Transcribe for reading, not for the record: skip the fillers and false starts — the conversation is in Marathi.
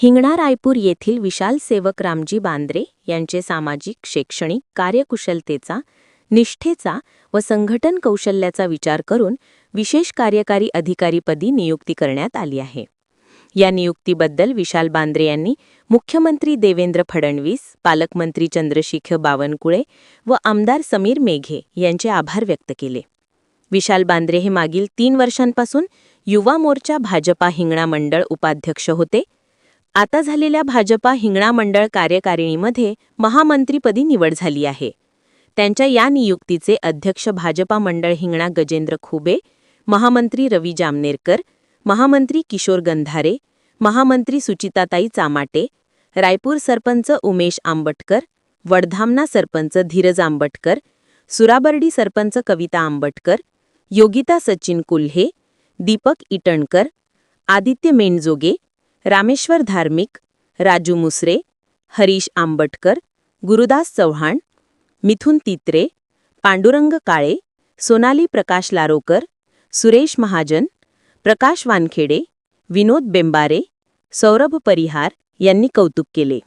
हिंगणा रायपूर येथील विशाल सेवक रामजी बांद्रे यांचे सामाजिक शैक्षणिक कार्यकुशलतेचा, निष्ठेचा व संघटन कौशल्याचा विचार करून विशेष कार्यकारी अधिकारीपदी नियुक्ती करण्यात आली आहे. या नियुक्तीबद्दल विशाल बांद्रे यांनी मुख्यमंत्री देवेंद्र फडणवीस, पालकमंत्री चंद्रशेखर बावनकुळे व आमदार समीर मेघे यांचे आभार व्यक्त केले. विशाल बांद्रे हे मागील 3 वर्षांपासून युवा मोर्चा भाजपा हिंगणा मंडळ उपाध्यक्ष होते. आता झालेल्या भाजपा हिंगणा मंडळ कार्यकारिणीमध्ये महामंत्रीपदी निवड झाली आहे. त्यांच्या या नियुक्तीचे अध्यक्ष भाजपा मंडळ हिंगणा गजेंद्र खुबे, महामंत्री रवी जामनेरकर, महामंत्री किशोर गंधारे, महामंत्री सुचिताताई चामाटे, रायपूर सरपंच उमेश आंबटकर, वडधामना सरपंच धीरज आंबटकर, सुराबर्डी सरपंच कविता आंबटकर, योगिता सचिन कुल्हे, दीपक इटणकर, आदित्य मेंढजोगे, रामेश्वर धार्मिक, राजू मुसरे, हरीश आंबटकर, गुरुदास चव्हाण, मिथुन तित्रे, पांडुरंग काळे, सोनाली प्रकाश लारोकर, सुरेश महाजन, प्रकाश वानखेडे, विनोद बेंबारे, सौरभ परिहार यांनी कौतुक केले.